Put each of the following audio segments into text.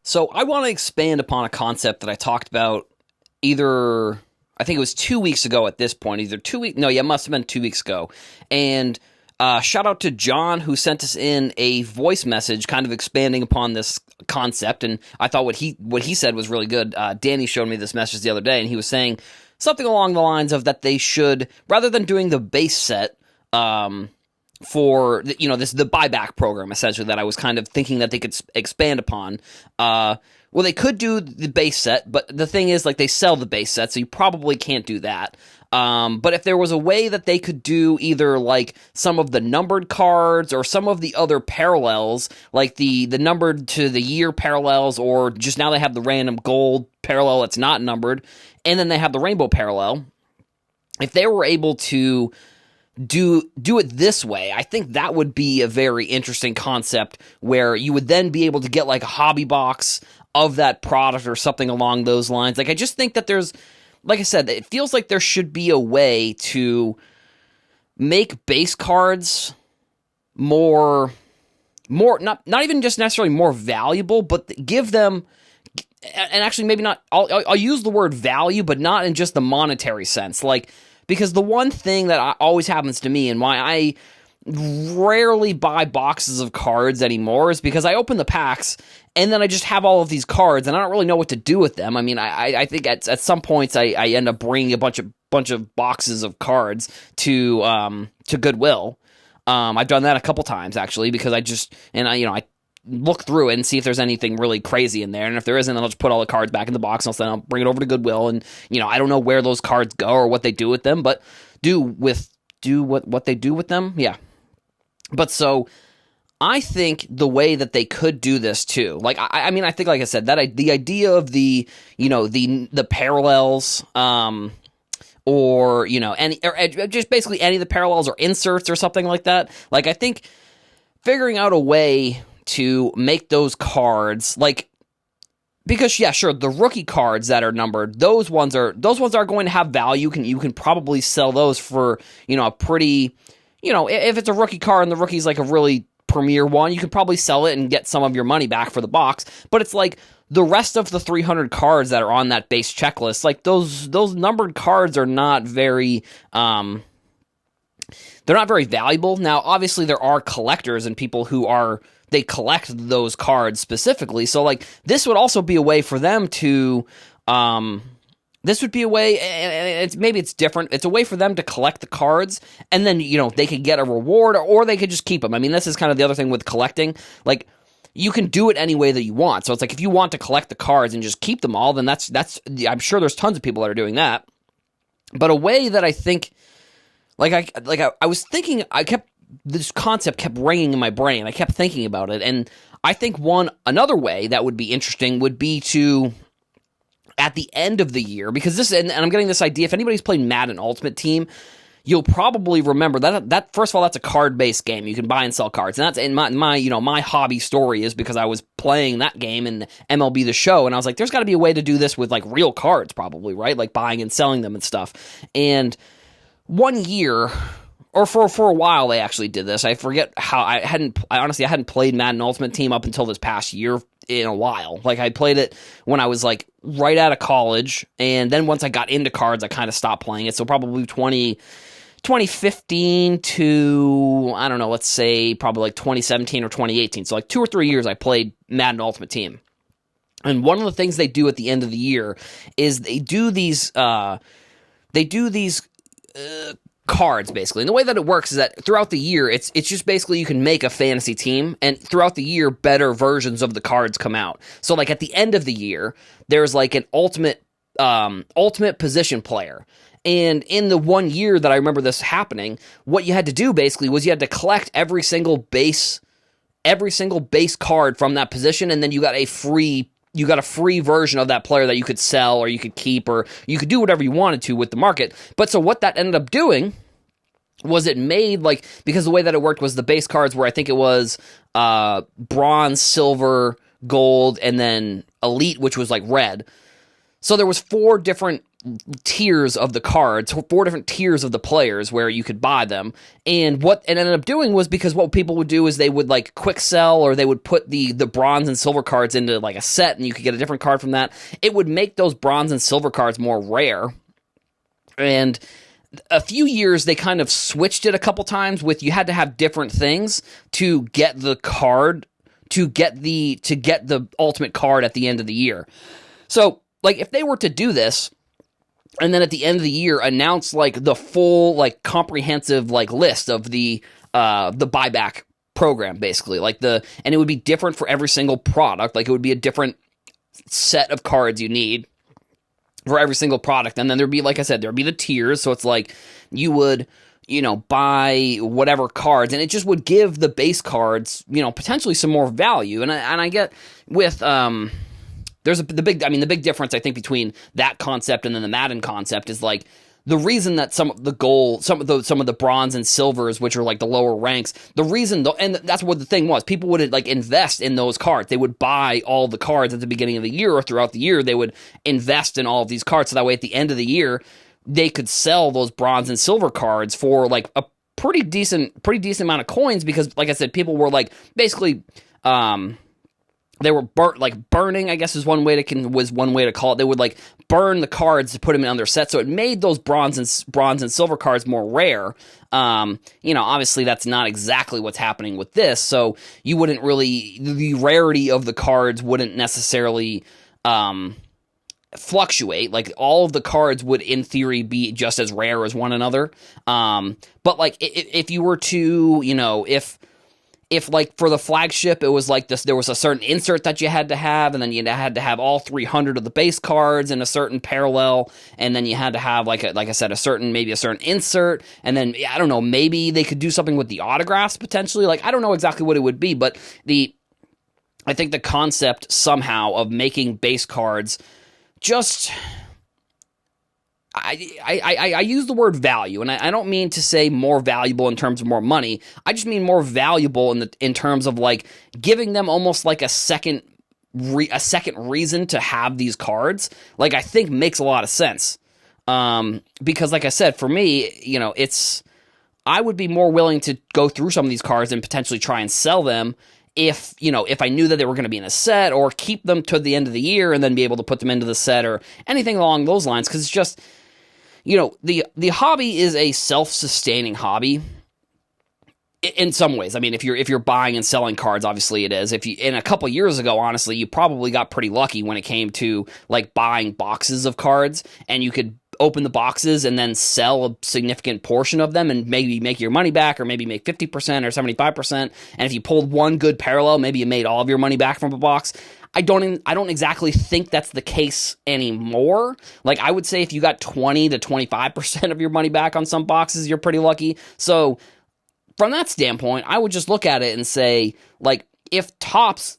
So I want to expand upon a concept that I talked about either, I think it was 2 weeks ago at this point, either 2 weeks, no, yeah, it must have been 2 weeks ago. And shout out to John who sent us in a voice message kind of expanding upon this concept. And I thought what he said was really good. Danny showed me this message the other day, and he was saying something along the lines of that they should, rather than doing the base set, for the buyback program, essentially, that I was kind of thinking that they could expand upon. Well, they could do the base set, but the thing is, like, they sell the base set, so you probably can't do that. But if there was a way that they could do either like some of the numbered cards or some of the other parallels, like the numbered to the year parallels, or just now they have the random gold parallel that's not numbered, and then they have the rainbow parallel. If they were able to do it this way, I think that would be a very interesting concept, where you would then be able to get like a hobby box of that product or something along those lines. Like, I just think that there's, like I said, it feels like there should be a way to make base cards more not even just necessarily more valuable, but give them, and actually maybe not, I'll use the word value, but not in just the monetary sense. Like, because the one thing that always happens to me, and why I rarely buy boxes of cards anymore, is because I open the packs and then I just have all of these cards and I don't really know what to do with them. I mean, I think at some points I end up bringing a bunch of boxes of cards to Goodwill. I've done that a couple times, actually, because I look through it and see if there's anything really crazy in there, and if there isn't, then I'll just put all the cards back in the box, and then I'll bring it over to Goodwill, and I don't know where those cards go or what they do with them, but do what they do with them, yeah. But so I think the way that they could do this too, like I mean, I think, like I said, that the idea of the parallels, or just basically any of the parallels or inserts or something like that. Like, I think figuring out a way to make those cards, like, because yeah, sure, the rookie cards that are numbered, those ones are going to have value. You can probably sell those for a pretty, if it's a rookie card and the rookie's like a really premier one, you could probably sell it and get some of your money back for the box. But it's like the rest of the 300 cards that are on that base checklist, like those numbered cards are not very they're not very valuable. Now, obviously, there are collectors and people who they collect those cards specifically. So, like, this would also be a way for them to, this would be a way, and maybe it's different. It's a way for them to collect the cards, and then, they could get a reward, or they could just keep them. I mean, this is kind of the other thing with collecting. Like, you can do it any way that you want. So it's like, if you want to collect the cards and just keep them all, then that's I'm sure there's tons of people that are doing that. But a way that I think, I was thinking, this concept kept ringing in my brain. I kept thinking about it, and I think another way that would be interesting would be to, at the end of the year, because this, and I'm getting this idea, if anybody's played Madden Ultimate Team, you'll probably remember that first of all, that's a card-based game. You can buy and sell cards, and that's in my hobby story is because I was playing that game in MLB The Show, and I was like, there's got to be a way to do this with like real cards, probably, right? Like buying and selling them and stuff. And one year, or for a while, they actually did this. I forget how. I honestly hadn't played Madden Ultimate Team up until this past year in a while. Like, I played it when I was like right out of college, and then once I got into cards, I kind of stopped playing it. So probably 2015 to, I don't know, let's say probably like 2017 or 2018. So like 2 or 3 years I played Madden Ultimate Team. And one of the things they do at the end of the year is they do these cards, basically. And the way that it works is that throughout the year, it's just basically you can make a fantasy team, and throughout the year, better versions of the cards come out. So like at the end of the year, there's like an ultimate position player. And in the 1 year that I remember this happening, what you had to do basically was you had to collect every single base card from that position, and then you got a free version of that player that you could sell or you could keep, or you could do whatever you wanted to with the market. But so what that ended up doing was it made, like, because the way that it worked was the base cards were, I think it was bronze, silver, gold, and then elite, which was like red. So there was 4 different tiers of the cards, 4 different tiers of the players where you could buy them. And what it ended up doing was, because what people would do is they would like quick sell, or they would put the bronze and silver cards into like a set, and you could get a different card from that. It would make those bronze and silver cards more rare. And a few years they kind of switched it a couple times with, you had to have different things to get the card, to get the ultimate card at the end of the year. So like if they were to do this, and then at the end of the year announce like the full like comprehensive like list of the buyback program, basically, like and it would be different for every single product. Like it would be a different set of cards you need for every single product. And then there'd be, like I said, there'd be the tiers. So it's like you would, buy whatever cards, and it just would give the base cards, potentially some more value. And I get with, there's the big difference, I think, between that concept and then the Madden concept is like the reason that some of the bronze and silvers, which are like the lower ranks, the reason, and that's what the thing was, people would like invest in those cards. They would buy all the cards at the beginning of the year, or throughout the year, they would invest in all of these cards. So that way, at the end of the year, they could sell those bronze and silver cards for like a pretty decent amount of coins, because, like I said, people were like basically, they were burning, I guess was one way to call it. They would like burn the cards to put them in their set, so it made those bronze and silver cards more rare. Obviously that's not exactly what's happening with this, so you wouldn't really, the rarity of the cards wouldn't necessarily fluctuate. Like all of the cards would in theory be just as rare as one another. But like if you were to, if like for the flagship, it was like this, there was a certain insert that you had to have, and then you had to have all 300 of the base cards in a certain parallel, and then you had to have like I said, maybe a certain insert, and then I don't know, maybe they could do something with the autographs potentially. Like I don't know exactly what it would be, but I think the concept somehow of making base cards just, I use the word value, and I don't mean to say more valuable in terms of more money. I just mean more valuable in terms of like giving them almost like a second reason to have these cards. Like I think makes a lot of sense. Because like I said, for me, I would be more willing to go through some of these cards and potentially try and sell them if I knew that they were going to be in a set, or keep them to the end of the year and then be able to put them into the set, or anything along those lines. Because it's just, the hobby is a self-sustaining hobby in some ways. I mean, if you're buying and selling cards, obviously it is. In a couple years ago, honestly, you probably got pretty lucky when it came to like buying boxes of cards, and you could open the boxes and then sell a significant portion of them and maybe make your money back, or maybe make 50% or 75%. And if you pulled one good parallel, maybe you made all of your money back from a box. I don't exactly think that's the case anymore. Like I would say if you got 20 to 25% of your money back on some boxes, you're pretty lucky. So from that standpoint, I would just look at it and say, like, if Topps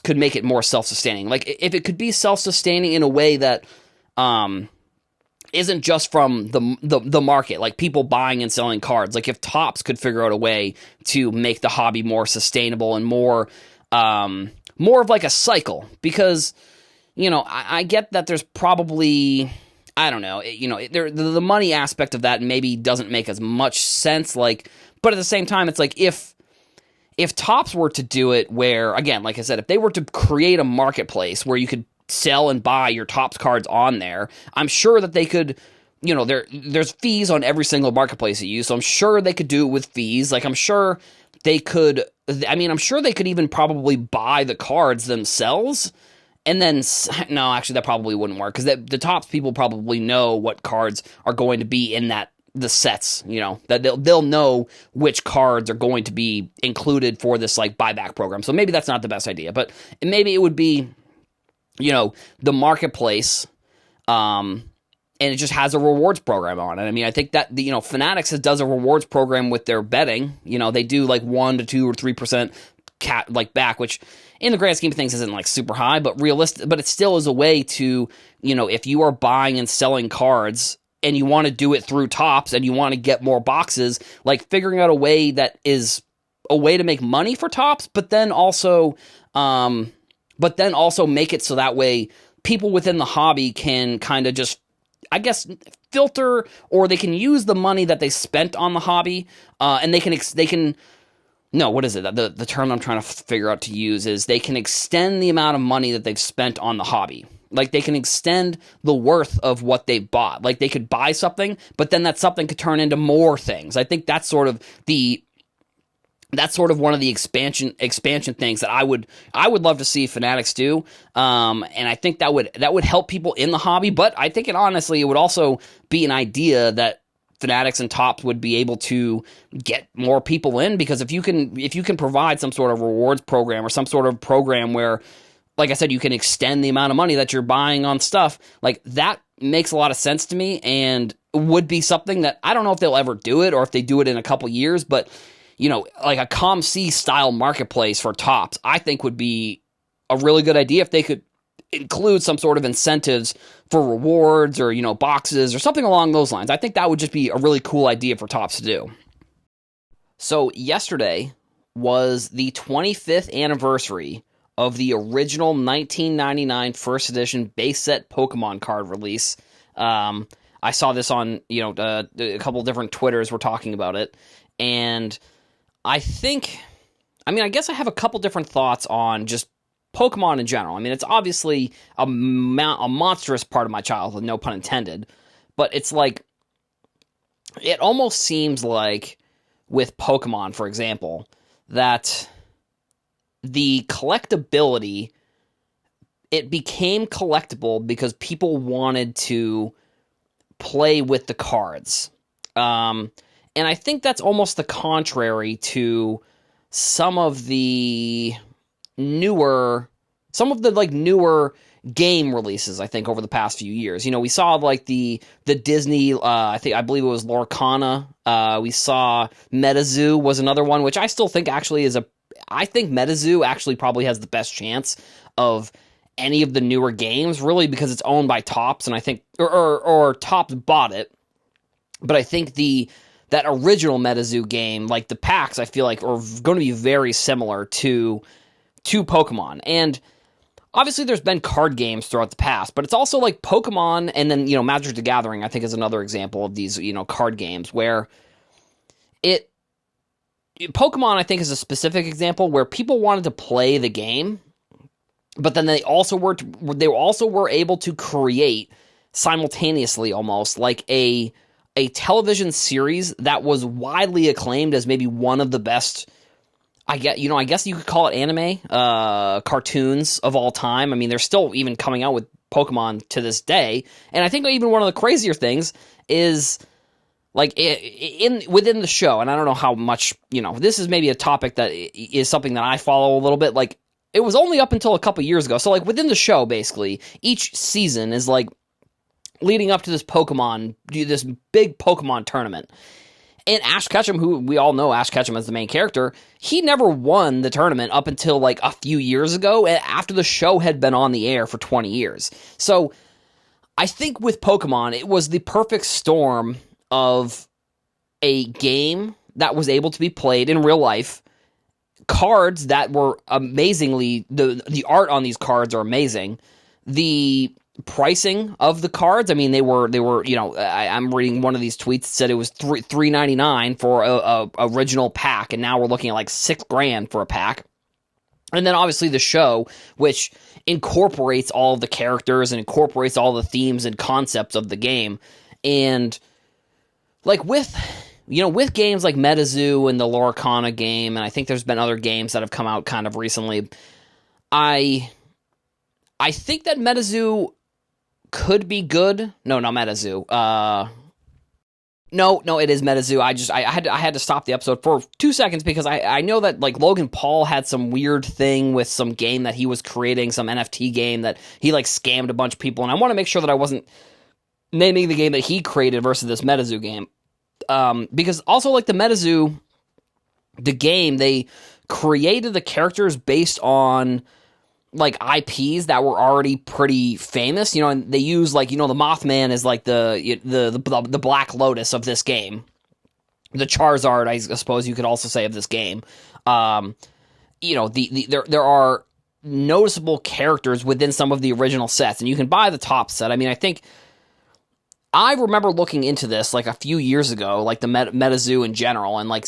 could make it more self-sustaining, like if it could be self-sustaining in a way that isn't just from the market, like people buying and selling cards. Like if Topps could figure out a way to make the hobby more sustainable and more of like a cycle, because I get that there's probably, I don't know, the money aspect of that maybe doesn't make as much sense. Like, but at the same time, it's like if Topps were to do it, where again, like I said, if they were to create a marketplace where you could sell and buy your Topps cards on there, I'm sure that they could, there's fees on every single marketplace you use, so I'm sure they could do it with fees. Like I'm sure they could even probably buy the cards themselves, and then, no, actually that probably wouldn't work, because the Topps people probably know what cards are going to be in the sets, that they'll know which cards are going to be included for this like buyback program. So maybe that's not the best idea, but maybe it would be, the marketplace, and it just has a rewards program on it. I mean, I think that Fanatics does a rewards program with their betting. They do like 1 to 2 or 3% back, which in the grand scheme of things isn't like super high, but realistic. But it still is a way to, if you are buying and selling cards and you want to do it through Topps and you want to get more boxes, like figuring out a way that is a way to make money for Topps, but then also make it so that way people within the hobby can kind of just I guess, filter, or they can use the money that they spent on the hobby, and no, what is it? The term I'm trying to figure out to use is they can extend the amount of money that they've spent on the hobby. Like, they can extend the worth of what they bought. Like, they could buy something, but then that something could turn into more things. I think that's sort of one of the expansion things that I would love to see Fanatics do. And I think that would help people in the hobby, but I think it would also be an idea that Fanatics and Topps would be able to get more people in, because if you can provide some sort of rewards program or some sort of program where, like I said, you can extend the amount of money that you're buying on stuff, like, that makes a lot of sense to me, and would be something that I don't know if they'll ever do it or if they do it in a couple years, but like a COMC style marketplace for Topps, I think would be a really good idea if they could include some sort of incentives for rewards or, boxes or something along those lines. I think that would just be a really cool idea for Topps to do. So yesterday was the 25th anniversary of the original 1999 first edition base set Pokemon card release. I saw this on, a couple different Twitters were talking about it, and I guess I have a couple different thoughts on just Pokemon in general. I mean, it's obviously a monstrous part of my childhood, no pun intended, but it's like, it almost seems like with Pokemon, for example, that the collectability, it became collectible because people wanted to play with the cards. And I think that's almost the contrary to some of the newer game releases, I think, over the past few years. We saw like the Disney, I believe it was Lorcana. We saw MetaZoo was another one, which I still think actually I think MetaZoo actually probably has the best chance of any of the newer games, really, because it's owned by Topps, and I think, or Topps bought it, but I think that original MetaZoo game, like the packs, I feel like are going to be very similar to Pokemon. And obviously there's been card games throughout the past, but it's also like Pokemon, and then, Magic the Gathering, I think, is another example of these, card games where Pokemon, I think, is a specific example where people wanted to play the game, but then they also were able to create simultaneously, almost like a television series that was widely acclaimed as maybe one of the best, I guess you could call it anime cartoons of all time. I mean, they're still even coming out with Pokemon to this day, and I think even one of the crazier things is, like, within the show, and I don't know how much, this is maybe a topic that is something that I follow a little bit, like, it was only up until a couple years ago, so, like, within the show, basically, each season is, like, leading up to this big Pokemon tournament. And Ash Ketchum, who we all know Ash Ketchum as the main character, he never won the tournament up until, like, a few years ago, after the show had been on the air for 20 years. So, I think with Pokemon, it was the perfect storm of a game that was able to be played in real life, cards that were amazingly, the art on these cards are amazing, the pricing of the cards, I mean, they were I'm reading one of these tweets that said it was $3.99 for a original pack, and now we're looking at like $6,000 for a pack. And then obviously the show, which incorporates all of the characters and incorporates all the themes and concepts of the game. And like with games like MetaZoo and the Lorcana game, and I think there's been other games that have come out kind of recently, I think that MetaZoo could be good. No, not MetaZoo. No, it is MetaZoo. I had to stop the episode for 2 seconds because I know that like Logan Paul had some weird thing with some game that he was creating, some NFT game that he like scammed a bunch of people, and I want to make sure that I wasn't naming the game that he created versus this MetaZoo game. Because also like the MetaZoo, the game, they created the characters based on like IPs that were already pretty famous, and they use like, the Mothman is like the Black Lotus of this game. The Charizard, I suppose you could also say, of this game. There are noticeable characters within some of the original sets, and you can buy the top set. I mean, I think I remember looking into this like a few years ago, like the MetaZoo in general, and like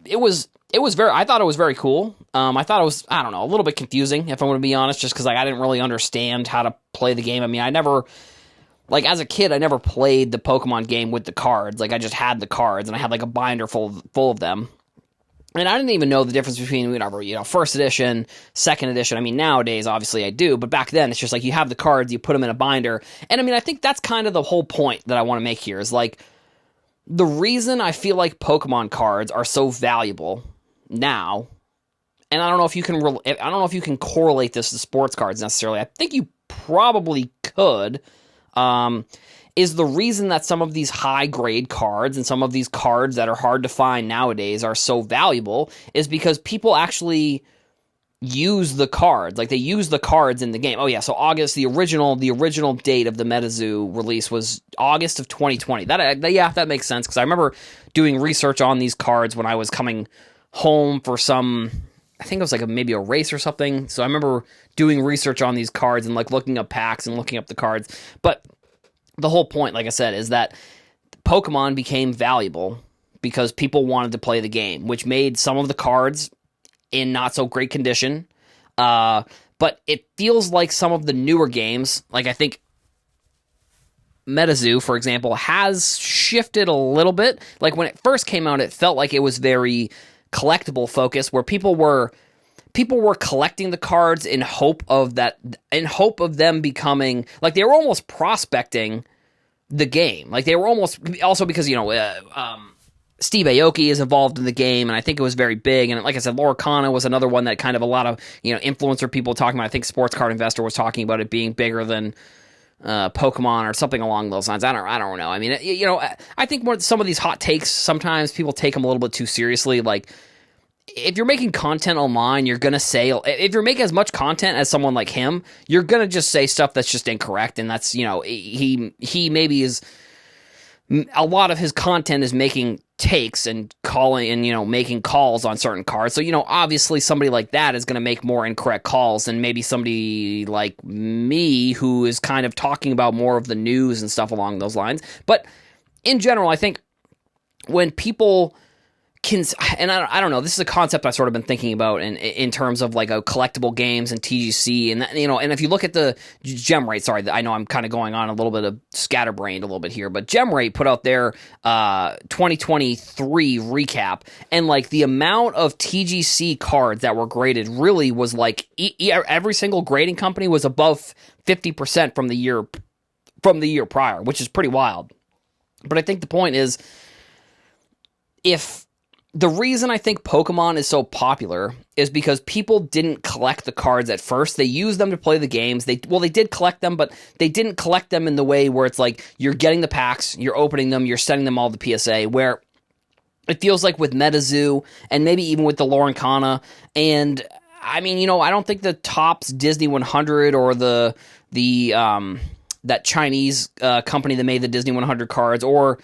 it was very. I thought it was very cool. I thought it was, I don't know, a little bit confusing, if I'm going to be honest, just because like I didn't really understand how to play the game. I mean, I never, like as a kid, I never played the Pokemon game with the cards. Like I just had the cards, and I had like a binder full of them. And I didn't even know the difference between, whatever, first edition, second edition. I mean, nowadays, obviously I do, but back then, it's just like you have the cards, you put them in a binder. And I mean, I think that's kind of the whole point that I want to make here is like, the reason I feel like Pokemon cards are so valuable now, and I don't know if you can correlate this to sports cards necessarily. I think you probably could, is the reason that some of these high-grade cards and some of these cards that are hard to find nowadays are so valuable is because people actually use the cards. Like, they use the cards in the game. Oh, yeah, so August, the original date of the MetaZoo release was August of 2020. That makes sense, because I remember doing research on these cards when I was coming home for some, I think it was like maybe a race or something. So I remember doing research on these cards and like looking up packs and looking up the cards. But the whole point, like I said, is that Pokemon became valuable because people wanted to play the game, which made some of the cards in not so great condition. But it feels like some of the newer games, like I think MetaZoo, for example, has shifted a little bit. Like when it first came out, it felt like it was very collectible focused, where people were collecting the cards in hope of them becoming, like, they were almost prospecting the game. Like, they were almost, also because, Steve Aoki is involved in the game, and I think it was very big. And like I said, Lorcana was another one that kind of a lot of, influencer people talking about. I think Sports Card Investor was talking about it being bigger than Pokemon or something along those lines. I don't know. I mean, I think some of these hot takes, sometimes people take them a little bit too seriously. Like, if you're making content online, you're going to say, if you're making as much content as someone like him, you're going to just say stuff that's just incorrect. And that's, he maybe is, a lot of his content is making takes and calling and, making calls on certain cards. So, obviously somebody like that is going to make more incorrect calls than maybe somebody like me who is kind of talking about more of the news and stuff along those lines. But in general, I think when people and I don't know, this is a concept I've sort of been thinking about in terms of like a collectible games and TGC, and and if you look at the Gem Rate, sorry, I know I'm kind of going on a little bit of scatterbrained a little bit here, but Gem Rate put out their 2023 recap, and like the amount of TGC cards that were graded really was like every single grading company was above 50% from the year prior, which is pretty wild. But I think the point is, the reason I think Pokemon is so popular is because people didn't collect the cards at first. They used them to play the games. They did collect them, but they didn't collect them in the way where it's like you're getting the packs, you're opening them, you're sending them all to PSA, where it feels like with MetaZoo and maybe even with the Lorcana. And I mean, I don't think the Topps Disney 100 or the that Chinese company that made the Disney 100 cards, or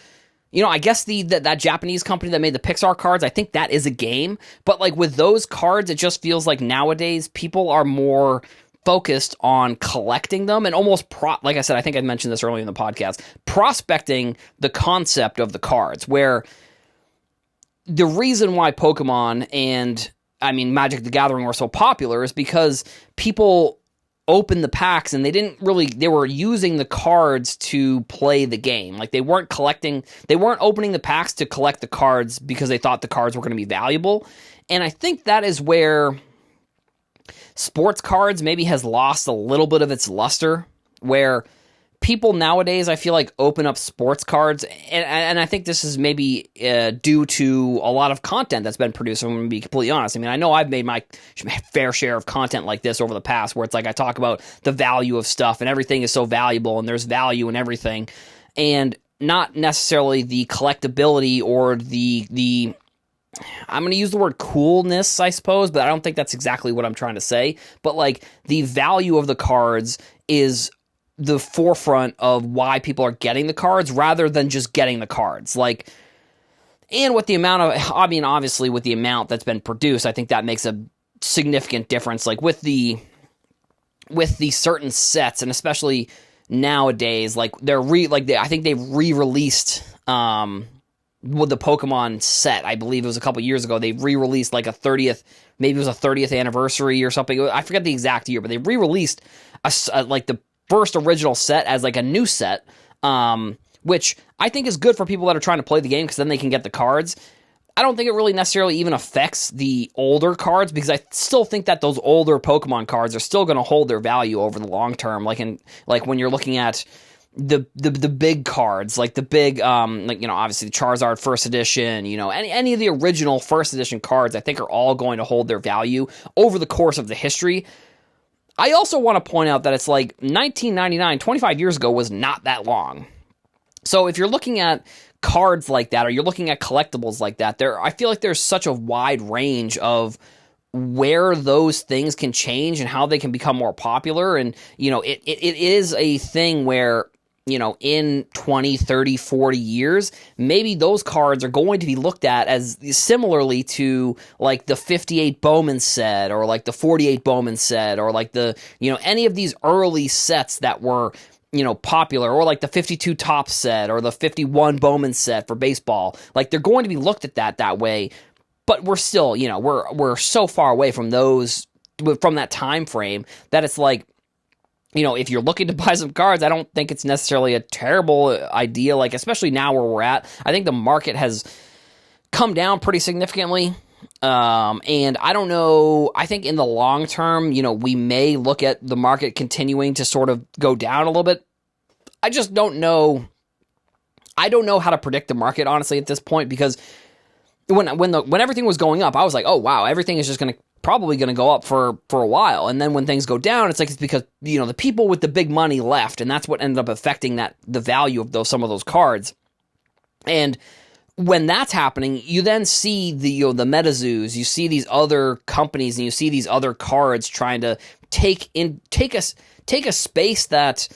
I guess that Japanese company that made the Pixar cards, I think that is a game. But like with those cards, it just feels like nowadays people are more focused on collecting them and almost, like I said, I think I mentioned this earlier in the podcast, prospecting the concept of the cards, where the reason why Pokemon and, I mean, Magic the Gathering were so popular is because people open the packs and they were using the cards to play the game. Like they weren't opening the packs to collect the cards because they thought the cards were going to be valuable. And I think that is where sports cards maybe has lost a little bit of its luster, where people nowadays, I feel like, open up sports cards, and I think this is maybe due to a lot of content that's been produced. I'm going to be completely honest. I mean, I know I've made my fair share of content like this over the past, where it's like I talk about the value of stuff, and everything is so valuable, and there's value in everything, and not necessarily the collectability or the I'm going to use the word coolness, I suppose, but I don't think that's exactly what I'm trying to say. But like the value of the cards is the forefront of why people are getting the cards rather than just getting the cards. Like, and with the amount of, I mean, obviously with the amount that's been produced, I think that makes a significant difference. Like with the certain sets, and especially nowadays, like I think they've re-released with the Pokemon set. I believe it was a couple years ago. They re-released like maybe it was a 30th anniversary or something. I forget the exact year, but they re-released like the first original set as like a new set, which I think is good for people that are trying to play the game, because then they can get the cards. I don't think it really necessarily even affects the older cards, because I still think that those older Pokemon cards are still going to hold their value over the long term. Like when you're looking at the big cards, like the big obviously the Charizard first edition, any of the original first edition cards, I think are all going to hold their value over the course of the history. I also want to point out that it's like 1999, 25 years ago was not that long. So if you're looking at cards like that, or you're looking at collectibles like that, I feel like there's such a wide range of where those things can change and how they can become more popular. And, it is a thing where, in 20, 30, 40 years, maybe those cards are going to be looked at as similarly to like the 58 Bowman set, or like the 48 Bowman set, or like the, any of these early sets that were, popular, or like the 52 Topps set, or the 51 Bowman set for baseball. Like, they're going to be looked at that way, but we're still, we're so far away from that time frame that it's like, if you're looking to buy some cards, I don't think it's necessarily a terrible idea, like, especially now where we're at. I think the market has come down pretty significantly. And I don't know, I think in the long term, we may look at the market continuing to sort of go down a little bit. I just don't know. I don't know how to predict the market, honestly, at this point, because when everything was going up, I was like, oh wow, everything is just probably going to go up for a while. And then when things go down, it's because, the people with the big money left, and that's what ended up affecting the value of some of those cards. And when that's happening, you then see the MetaZoos, you see these other companies, and you see these other cards trying to take a space that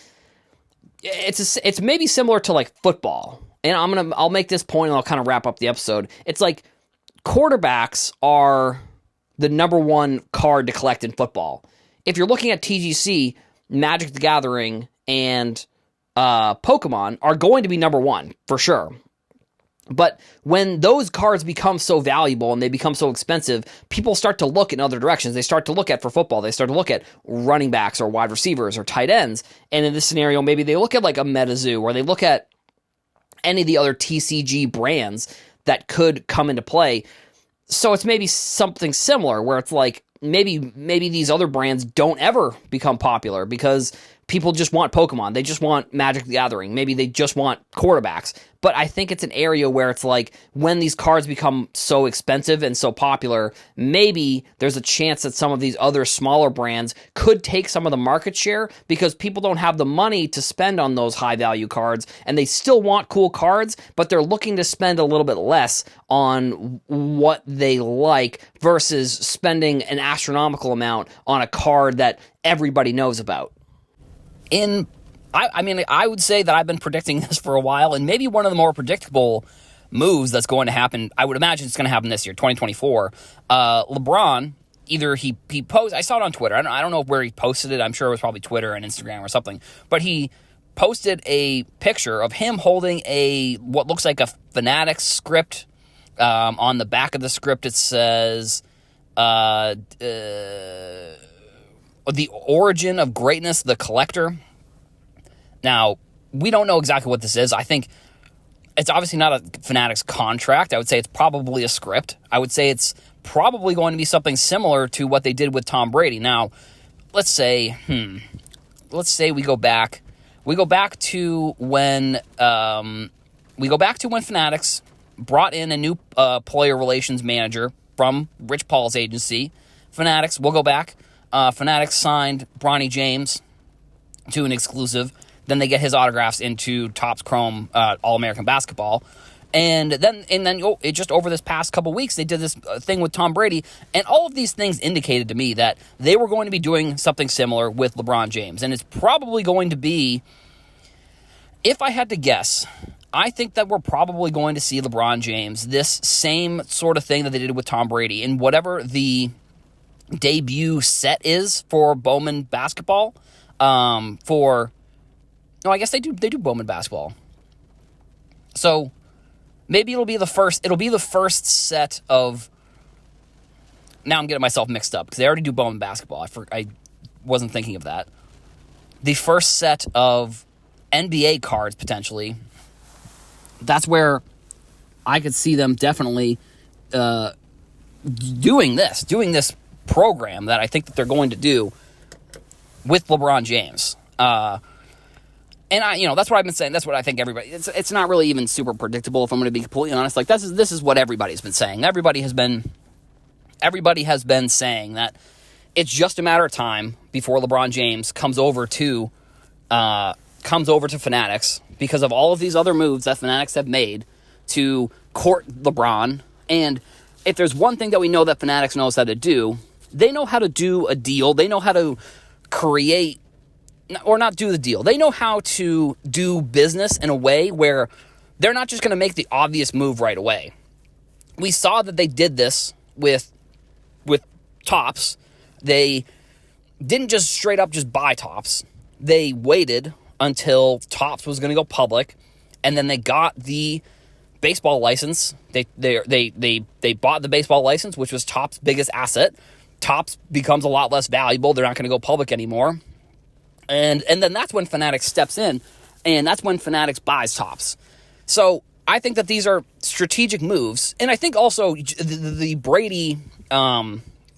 it's maybe similar to like football. And I'll make this point and I'll kind of wrap up the episode. It's like quarterbacks are the number one card to collect in football. If you're looking at TGC, Magic the Gathering and Pokemon are going to be number one for sure. But when those cards become so valuable and they become so expensive, people start to look in other directions. They start to look at, for football, they start to look at running backs or wide receivers or tight ends. And in this scenario, maybe they look at like a MetaZoo, or they look at any of the other TCG brands that could come into play. So it's maybe something similar where it's like maybe these other brands don't ever become popular because people just want Pokemon. They just want Magic the Gathering. Maybe they just want quarterbacks. But I think it's an area where it's like when these cards become so expensive and so popular, maybe there's a chance that some of these other smaller brands could take some of the market share because people don't have the money to spend on those high value cards, and they still want cool cards, but they're looking to spend a little bit less on what they like versus spending an astronomical amount on a card that everybody knows about. I would say that I've been predicting this for a while, and maybe one of the more predictable moves that's going to happen, I would imagine it's going to happen this year, 2024. LeBron, either he posted, I saw it on Twitter, I don't know where he posted it, I'm sure it was probably Twitter and Instagram or something, but he posted a picture of him holding what looks like a Fanatics script. On the back of the script it says, The Origin of Greatness, the Collector. Now, we don't know exactly what this is. I think it's obviously not a Fanatics contract. I would say it's probably a script. I would say it's probably going to be something similar to what they did with Tom Brady. Now, let's say we go back to when Fanatics brought in a new player relations manager from Rich Paul's agency. We'll go back. Fanatics signed Bronny James to an exclusive. Then they get his autographs into Topps Chrome All-American Basketball. And then just over this past couple weeks, they did this thing with Tom Brady. And all of these things indicated to me that they were going to be doing something similar with LeBron James. And it's probably going to be, if I had to guess, I think that we're probably going to see LeBron James, this same sort of thing that they did with Tom Brady, in whatever the debut set is for Bowman basketball, for No, I guess they do Bowman basketball. So maybe it'll be the first set of. Now I'm getting myself mixed up because they already do Bowman basketball. I wasn't thinking of that. The first set of NBA cards, potentially. That's where I could see them definitely doing this program that I think that they're going to do with LeBron James. And that's what I've been saying. That's what I think everybody. It's not really even super predictable, if I'm going to be completely honest. Like this is what everybody's been saying. Everybody has been saying that it's just a matter of time before LeBron James comes over to Fanatics because of all of these other moves that Fanatics have made to court LeBron. And if there's one thing that we know that Fanatics knows how to do, they know how to do a deal. They know how to create, or not do the deal. They know how to do business in a way where they're not just going to make the obvious move right away. We saw that they did this with Topps. They didn't just straight up just buy Topps. They waited until Topps was going to go public, and then they got the baseball license. They bought the baseball license, which was Topps' biggest asset. Topps becomes a lot less valuable. They're not going to go public anymore. And then that's when Fanatics steps in, and that's when Fanatics buys Topps. So I think that these are strategic moves, and I think also the Brady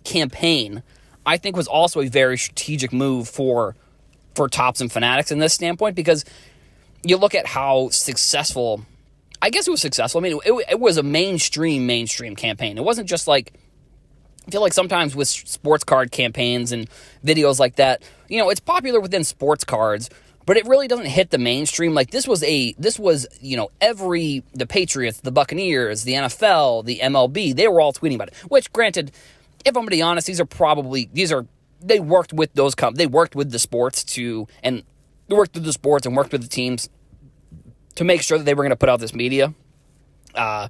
campaign, I think, was also a very strategic move for Topps and Fanatics in this standpoint, because you look at how successful, I guess it was successful. I mean, it was a mainstream campaign. It wasn't just like, I feel like sometimes with sports card campaigns and videos like that, it's popular within sports cards, but it really doesn't hit the mainstream. Like the Patriots, the Buccaneers, the NFL, the MLB, they were all tweeting about it, which granted, if I'm going to be honest, they worked with those they worked with the sports and worked with the teams to make sure that they were going to put out this media. I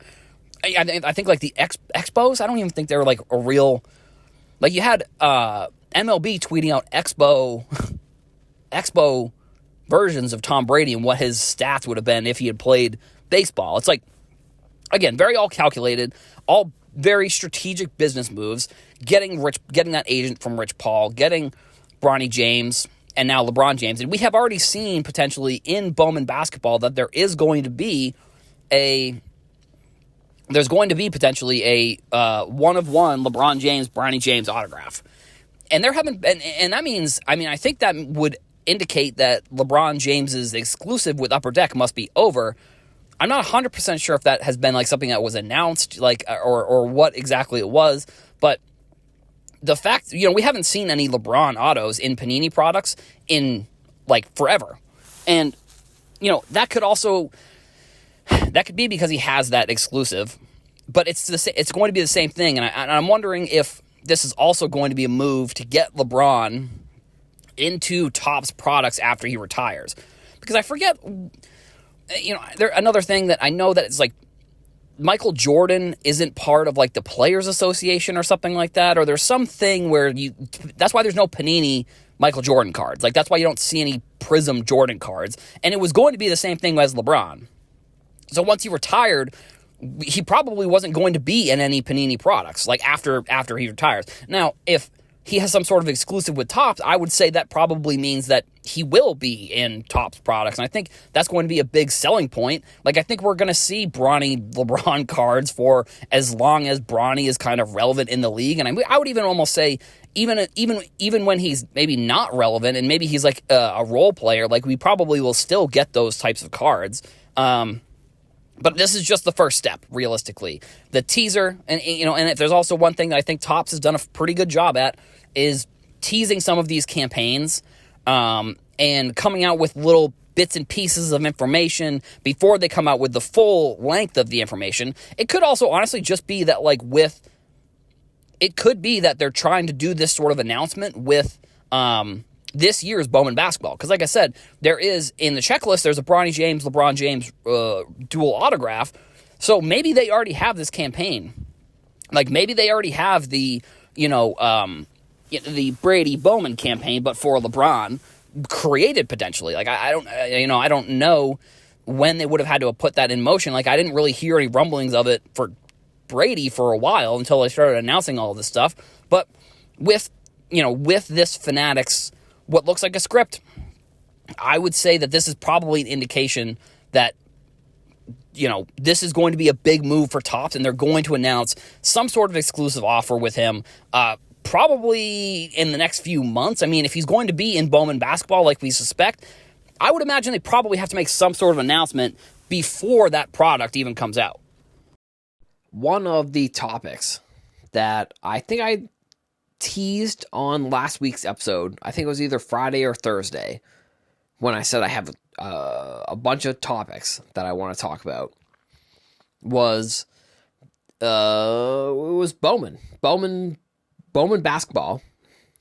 think like the Expos, I don't even think they were like a real, like you had MLB tweeting out Expo versions of Tom Brady and what his stats would have been if he had played baseball. It's like, again, very all calculated, all very strategic business moves, getting that agent from Rich Paul, getting Bronny James, and now LeBron James. And we have already seen potentially in Bowman basketball that there's going to be potentially a one-of-one LeBron James, Bronny James autograph. And there haven't been, and that means, I think that would indicate that LeBron James's exclusive with Upper Deck must be over. I'm not 100% sure if that has been like something that was announced, like, or what exactly it was, but the fact, we haven't seen any LeBron autos in Panini products in like forever. And, that could be because he has that exclusive, but it's going to be the same thing. And I'm wondering if this is also going to be a move to get LeBron into Topps products after he retires, because I forget, another thing that I know that it's like Michael Jordan isn't part of like the Players Association or something like that, or there's something where that's why there's no Panini Michael Jordan cards. Like that's why you don't see any Prism Jordan cards. And it was going to be the same thing as LeBron. So once he retired, he probably wasn't going to be in any Panini products like after he retires. Now, if he has some sort of exclusive with Topps, I would say that probably means that he will be in Topps products. And I think that's going to be a big selling point. Like, I think we're going to see Bronny LeBron cards for as long as Bronny is kind of relevant in the league. And I would even almost say, even when he's maybe not relevant and maybe he's like a role player, like we probably will still get those types of cards. But this is just the first step, realistically. The teaser, and if there's also one thing that I think Topps has done a pretty good job at, is teasing some of these campaigns and coming out with little bits and pieces of information before they come out with the full length of the information. It could also honestly just be that, it could be that they're trying to do this sort of announcement with this year's Bowman basketball. Because like I said, there is, in the checklist, there's a Bronny James, LeBron James dual autograph. So maybe they already have this campaign. Like maybe they already have the Brady Bowman campaign, but for LeBron. created potentially. Like, I don't know when they would have had to have put that in motion. Like, I didn't really hear any rumblings of it for Brady for a while until they started announcing all of this stuff. But with this Fanatics, what looks like a script, I would say that this is probably an indication that, this is going to be a big move for Topps, and they're going to announce some sort of exclusive offer with him, probably in the next few months. I mean, if he's going to be in Bowman basketball like we suspect, I would imagine they probably have to make some sort of announcement before that product even comes out. One of the topics that I think I teased on last week's episode, I think it was either Friday or Thursday, when I said I have a bunch of topics that I want to talk about, was it was Bowman. Bowman basketball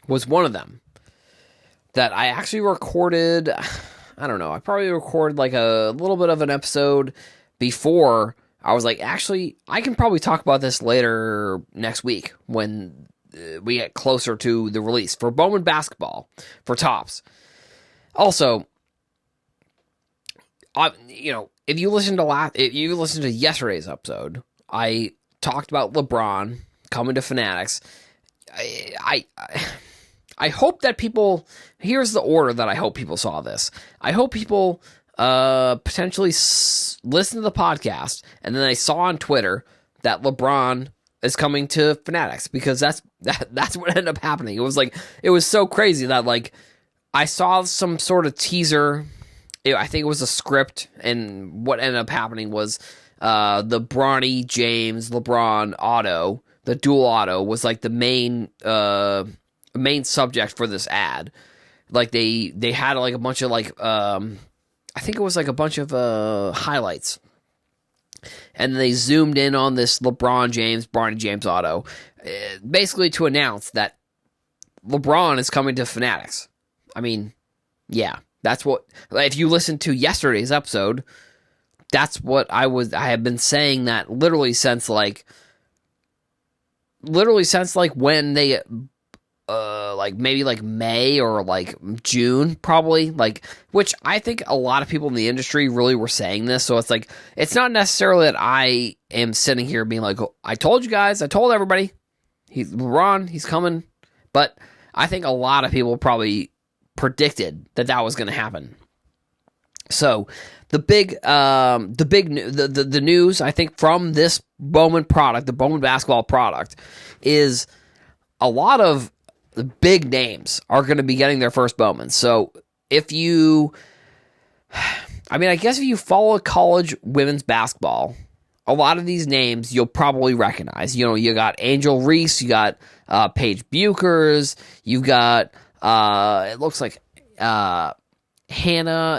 was one of them that I actually recorded. I don't know. I probably recorded like a little bit of an episode before. I was like, actually, I can probably talk about this later next week when we get closer to the release for Bowman basketball for Topps. Also, if you listen to yesterday's episode, I talked about LeBron coming to Fanatics. I hope that people, here's the order that I hope people saw this. I hope people potentially listen to the podcast, and then they saw on Twitter that LeBron is coming to Fanatics, because that's what ended up happening. It was so crazy that, like, I saw some sort of teaser. I think it was a script, and what ended up happening was the Bronny James LeBron auto, the dual auto, was like the main subject for this ad. Like they had like a bunch of like I think it was like a bunch of highlights, and they zoomed in on this LeBron James Bronny James auto, basically to announce that LeBron is coming to Fanatics. I mean, yeah. That's what, if you listen to yesterday's episode, that's what I have been saying that literally since like when they, like maybe like May or like June, probably, like, which I think a lot of people in the industry really were saying this. So it's like, it's not necessarily that I am sitting here being like, oh, I told you guys, I told everybody, LeBron, he's coming. But I think a lot of people probably predicted that was going to happen. So the news, I think, from this Bowman product, the Bowman basketball product, is a lot of the big names are going to be getting their first Bowman. So I guess if you follow college women's basketball, a lot of these names you'll probably recognize. You got Angel Reese, you got Paige Buchers, you've got it looks like Hannah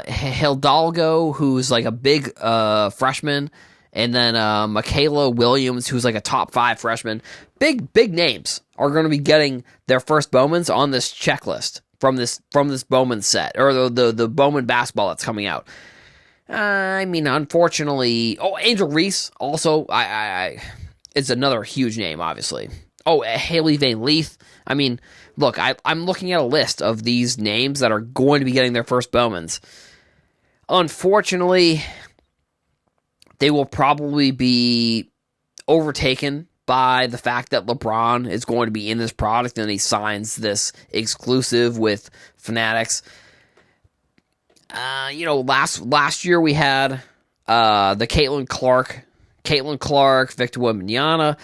Hidalgo, who's like a big freshman, and then Michaela Williams, who's like a top 5 freshman. Big names are going to be getting their first Bowmans on this checklist from this Bowman set, or the Bowman basketball that's coming out. I mean, unfortunately, Angel Reese also, I is another huge name, obviously. Haley Van Leith. I mean, look, I'm looking at a list of these names that are going to be getting their first Bowmans. Unfortunately, they will probably be overtaken by the fact that LeBron is going to be in this product and he signs this exclusive with Fanatics. Last year we had the Caitlin Clark, Victor Wembanyama,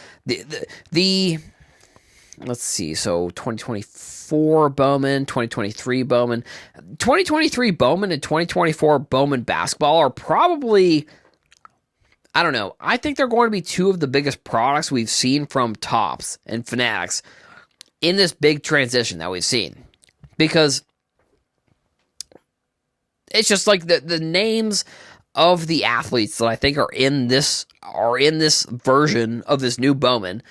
let's see, so 2024 Bowman, 2023 Bowman. 2023 Bowman and 2024 Bowman basketball are probably, I don't know, I think they're going to be two of the biggest products we've seen from Topps and Fanatics in this big transition that we've seen. Because it's just like the names of the athletes that I think are in this version of this new Bowman.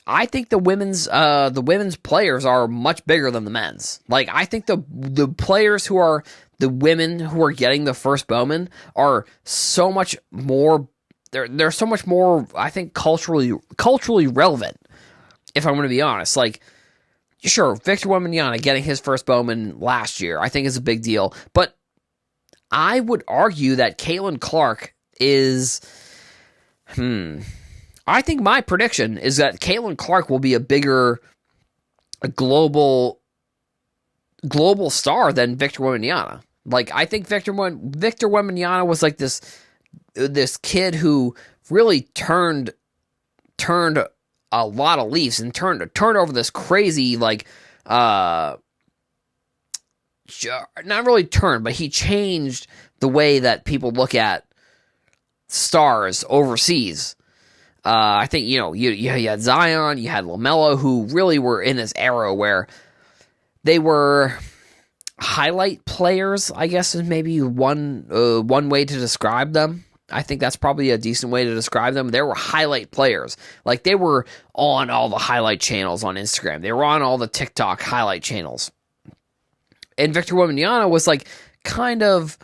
I think the women's players are much bigger than the men's. Like, I think the players who are the women who are getting the first Bowman are so much more. They're so much more, I think, culturally relevant. If I'm going to be honest, like, sure, Victor Wembanyama getting his first Bowman last year, I think is a big deal. But I would argue that Caitlin Clark is, I think my prediction is that Caitlin Clark will be a bigger global star than Victor Wembanyama. Like, I think Victor Wembanyama was like this kid who really turned a lot of leaves and turned over this crazy, like, not really turned, but he changed the way that people look at stars overseas. I think, you had Zion, you had LaMelo, who really were in this era where they were highlight players, I guess is maybe one way to describe them. I think that's probably a decent way to describe them. They were highlight players. Like, they were on all the highlight channels on Instagram. They were on all the TikTok highlight channels. And Victor Wembanyama was like, kind of,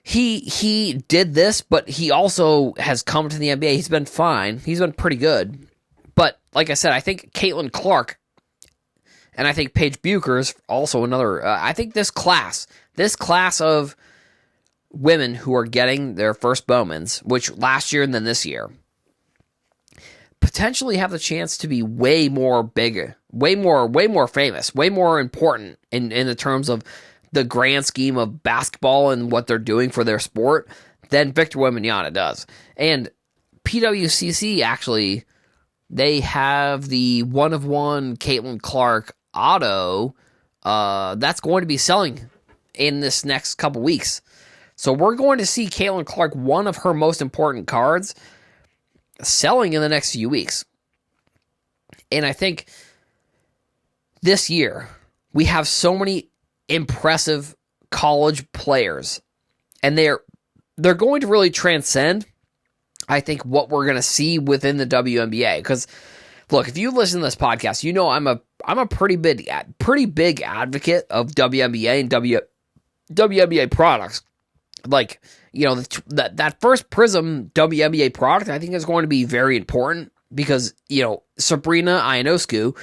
he did this, but he also has come to the NBA. He's been fine. He's been pretty good. But like I said, I think Caitlin Clark and I think Paige Buecher's also another. I think this class of women who are getting their first Bowmans, which last year and then this year, potentially have the chance to be way more big, way more famous, way more important in the terms of the grand scheme of basketball and what they're doing for their sport than Victor Wembanyama does. And PWCC, actually, they have the 1-of-1 Caitlin Clark auto that's going to be selling in this next couple weeks. So we're going to see Caitlin Clark, one of her most important cards, selling in the next few weeks. And I think this year we have so many impressive college players, and they're going to really transcend, I think, what we're going to see within the WNBA. Because look, if you listen to this podcast, you know I'm a pretty big advocate of WNBA and WNBA products. Like, that first Prism WNBA product, I think, is going to be very important because, Sabrina Ionescu,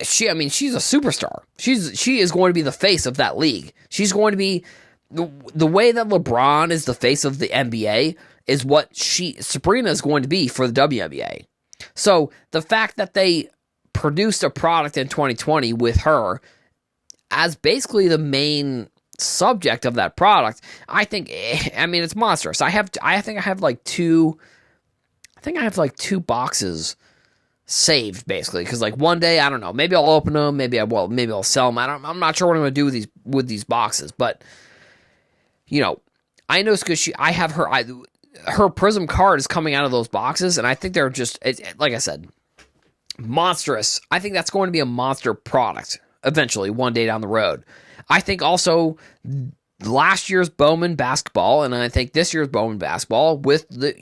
she's a superstar. She is going to be the face of that league. She's going to be the way that LeBron is the face of the NBA is what Sabrina is going to be for the WNBA. So the fact that they produced a product in 2020 with her as basically the main subject of that product, I think, it's monstrous. I think I have like two boxes saved, basically, because like one day, I don't know, maybe I'll open them, maybe I'll sell them. I'm not sure what I'm going to do with these boxes, but I know because I have her Prism card is coming out of those boxes, and I think they're just, like I said, monstrous. I think that's going to be a monster product eventually, one day down the road. I think also last year's Bowman basketball, and I think this year's Bowman basketball with the,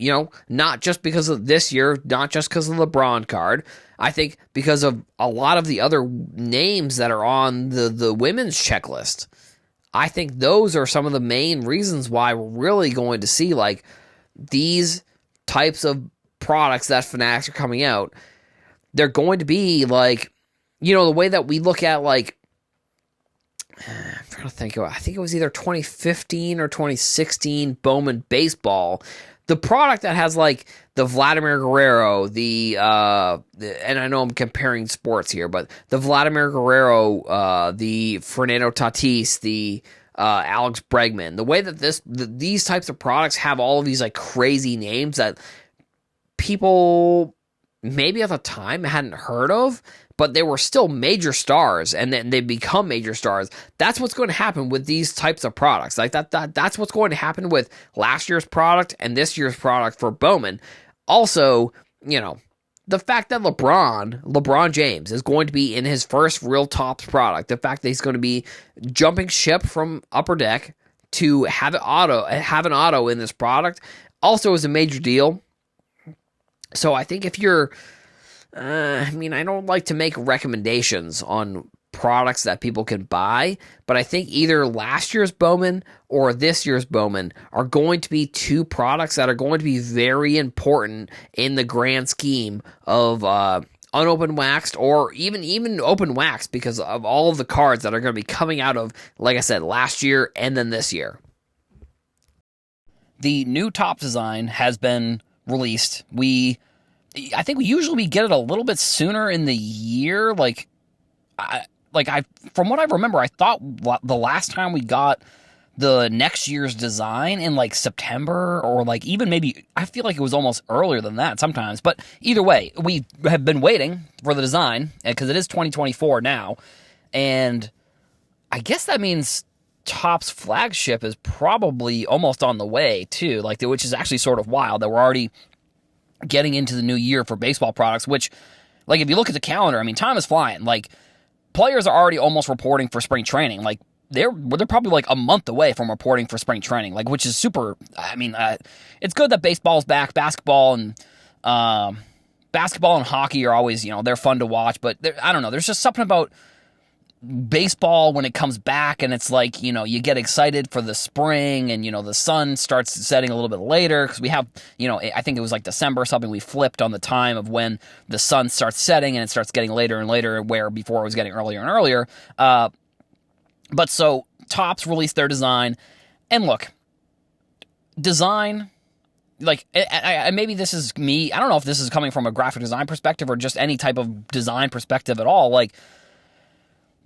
not just because of this year, not just because of the LeBron card, I think because of a lot of the other names that are on the women's checklist. I think those are some of the main reasons why we're really going to see like these types of products that Fanatics are coming out. They're going to be like, the way that we look at like, I'm trying to think about, I think it was either 2015 or 2016 Bowman baseball. The product that has like the Vladimir Guerrero, and I know I'm comparing sports here, but the Vladimir Guerrero, the Fernando Tatis, the Alex Bregman, the way that these types of products have all of these like crazy names that people maybe at the time hadn't heard of, but they were still major stars, and then they become major stars. That's what's going to happen with these types of products. Like that's what's going to happen with last year's product and this year's product for Bowman. Also, the fact that LeBron James is going to be in his first real Topps product, the fact that he's going to be jumping ship from Upper Deck to have an auto in this product also is a major deal. So I think if you're, I don't like to make recommendations on products that people can buy, but I think either last year's Bowman or this year's Bowman are going to be two products that are going to be very important in the grand scheme of unopened waxed or even open waxed because of all of the cards that are going to be coming out of, like I said, last year and then this year. The new Topps design has been released. I think we usually get it a little bit sooner in the year. From what I remember, I thought the last time we got the next year's design in like September, or like even maybe, I feel like it was almost earlier than that sometimes. But either way, we have been waiting for the design because it is 2024 now. And I guess that means Topps flagship is probably almost on the way too, which is actually sort of wild that we're already getting into the new year for baseball products, which, like, if you look at the calendar, I mean, time is flying. Like, players are already almost reporting for spring training. Like, they're probably like a month away from reporting for spring training, like, which is super. I mean, it's good that baseball's back. Basketball and hockey are always, they're fun to watch, but I don't know. There's just something about baseball when it comes back, and it's like, you get excited for the spring, and the sun starts setting a little bit later because we have, I think it was like December or something, we flipped on the time of when the sun starts setting, and it starts getting later and later, where before it was getting earlier and earlier. But so Topps released their design, and look, design, like, maybe this is me, I don't know if this is coming from a graphic design perspective or just any type of design perspective at all. Like,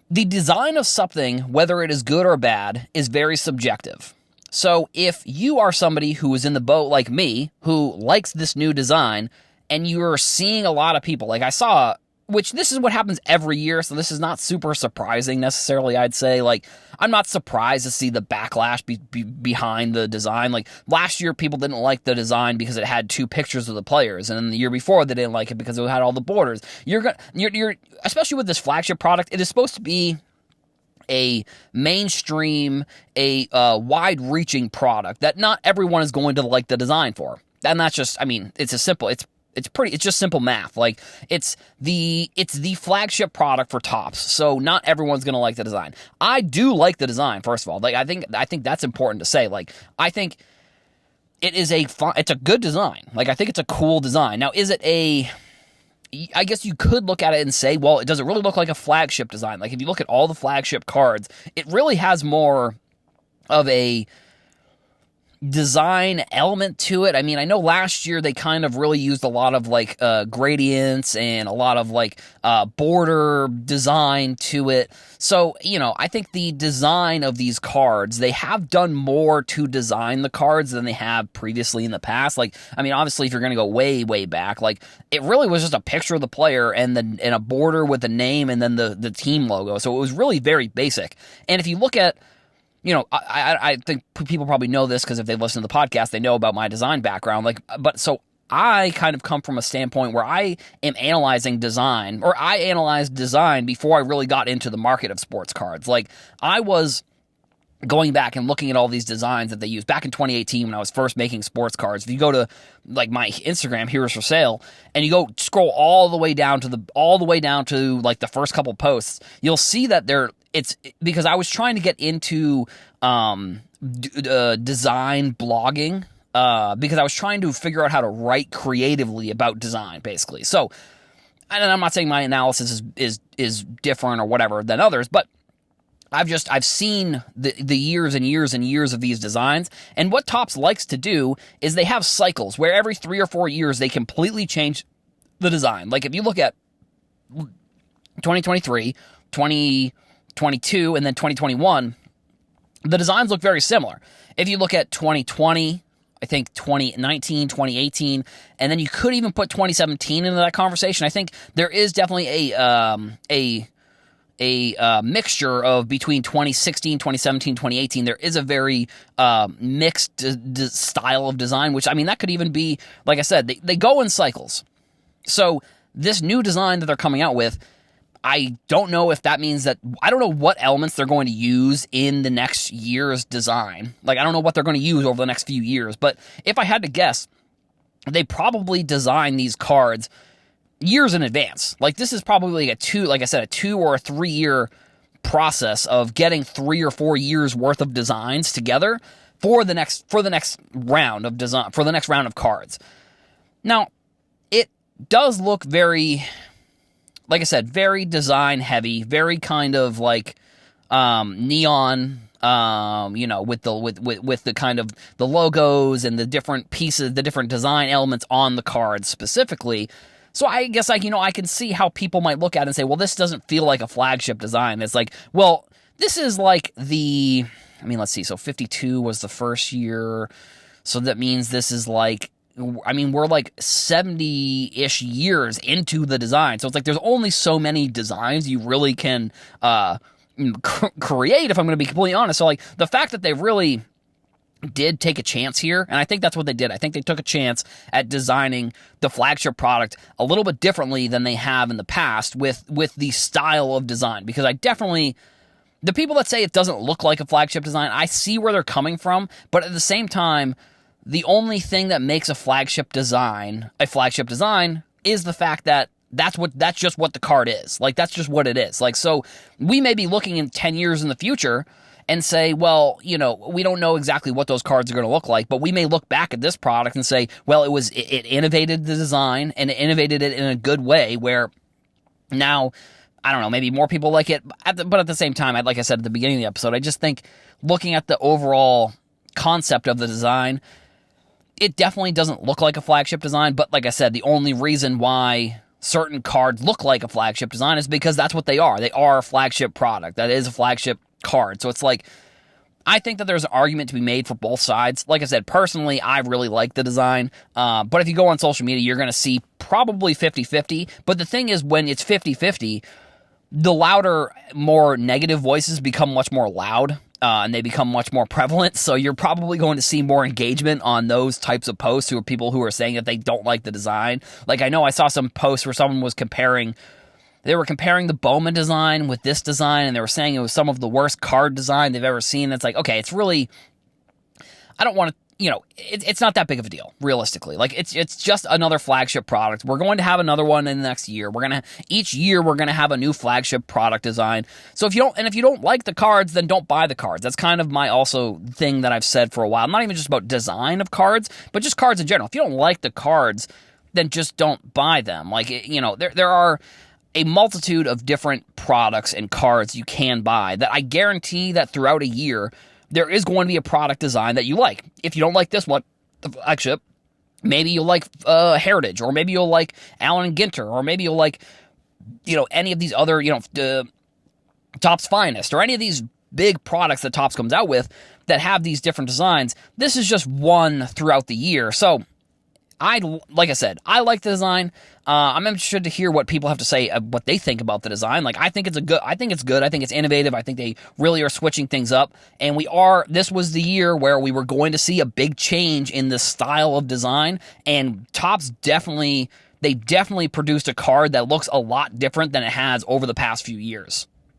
the design of something, whether it is good or bad, is very subjective. So if you are somebody who is in the boat like me, who likes this new design, and you're seeing a lot of people, like I saw, which this is what happens every year, so this is not super surprising necessarily, I'd say. Like, I'm not surprised to see the backlash behind the design. Like, last year, people didn't like the design because it had 2 pictures of the players, and then the year before, they didn't like it because it had all the borders. You're especially with this flagship product, it is supposed to be a mainstream, a wide-reaching product that not everyone is going to like the design for. And that's just, I mean, it's just simple math. Like, it's the flagship product for Topps, so not everyone's gonna like the design. I do like the design, first of all. Like, I think that's important to say. Like, I think it's a good design. Like, I think it's a cool design. Now, I guess you could look at it and say, well, does it really look like a flagship design? Like, if you look at all the flagship cards, it really has more of a design element to it. I mean, I know last year they kind of really used a lot of like gradients and a lot of like border design to it. So, I think the design of these cards, they have done more to design the cards than they have previously in the past. Like, I mean, obviously, if you're going to go way, way back, like, it really was just a picture of the player and a border with the name and then the team logo. So it was really very basic. And if you look at, I think people probably know this because if they listen to the podcast, they know about my design background. Like, but so I kind of come from a standpoint where I am analyzing design, or I analyzed design before I really got into the market of sports cards. Like, I was going back and looking at all these designs that they used back in 2018 when I was first making sports cards. If you go to like my Instagram, Heroes for Sale, and you go scroll all the way down to like the first couple posts, you'll see that it's because I was trying to get into design blogging because I was trying to figure out how to write creatively about design, basically. So, and I'm not saying my analysis is different or whatever than others, but I've seen the years and years and years of these designs, and what Topps likes to do is they have cycles where every 3 or 4 years they completely change the design. Like, if you look at 2023, 2022, and then 2021, the designs look very similar. If you look at 2020, I think 2019, 2018, and then you could even put 2017 into that conversation. I think there is definitely a mixture of between 2016, 2017, 2018. There is a very mixed style of design, which, I mean, that could even be, like I said, they go in cycles. So this new design that they're coming out with, I don't know if that means that, I don't know what elements they're going to use in the next year's design. Like, I don't know what they're going to use over the next few years, but if I had to guess, they probably design these cards years in advance. Like, this is probably a 2 or 3 year process of getting 3 or 4 years worth of designs together for the next round of design, for the next round of cards. Now, it does look very, like I said, very design heavy, very kind of like neon, with the kind of the logos and the different pieces, the different design elements on the cards specifically. So I guess I can see how people might look at it and say, well, this doesn't feel like a flagship design. It's like, well, this is like let's see. So 52 was the first year. So that means this is like, we're like 70-ish years into the design. So it's like there's only so many designs you really can create, if I'm going to be completely honest. So like the fact that they really did take a chance here, and I think that's what they did. I think they took a chance at designing the flagship product a little bit differently than they have in the past with the style of design. Because I definitely, the people that say it doesn't look like a flagship design, I see where they're coming from, but at the same time, the only thing that makes a flagship design is the fact that that's just what the card is. Like, that's just what it is. Like, so we may be looking in 10 years in the future and say, well, we don't know exactly what those cards are going to look like, but we may look back at this product and say, well, it innovated the design, and it innovated it in a good way where now, I don't know, maybe more people like it. But at the same time, like I said at the beginning of the episode, I just think looking at the overall concept of the design, it definitely doesn't look like a flagship design. But like I said, the only reason why certain cards look like a flagship design is because that's what they are. They are a flagship product. That is a flagship card. So it's like, I think that there's an argument to be made for both sides. Like I said, personally, I really like the design. But if you go on social media, you're going to see probably 50-50. But the thing is, when it's 50-50, the louder, more negative voices become much more loud. And they become much more prevalent, so you're probably going to see more engagement on those types of posts who are people who are saying that they don't like the design. Like, I know I saw some posts where someone was comparing the Bowman design with this design, and they were saying it was some of the worst card design they've ever seen. It's like, okay, it's really, I don't want to, it's not that big of a deal, realistically. Like, it's just another flagship product. We're going to have another one in the next year. Each year we're going to have a new flagship product design. So if you don't like the cards, then don't buy the cards. That's kind of my also thing that I've said for a while. Not even just about design of cards, but just cards in general. If you don't like the cards, then just don't buy them. Like, there are a multitude of different products and cards you can buy that I guarantee that throughout a year, there is going to be a product design that you like. If you don't like this one, the flagship, maybe you'll like Heritage, or maybe you'll like Allen and Ginter, or maybe you'll like, any of these other, Topps Finest, or any of these big products that Topps comes out with that have these different designs. This is just one throughout the year. So, like I said, I like the design. I'm interested to hear what people have to say, what they think about the design. Like, I think it's good. I think it's innovative. I think they really are switching things up. And this was the year where we were going to see a big change in the style of design. And Topps definitely produced a card that looks a lot different than it has over the past few years.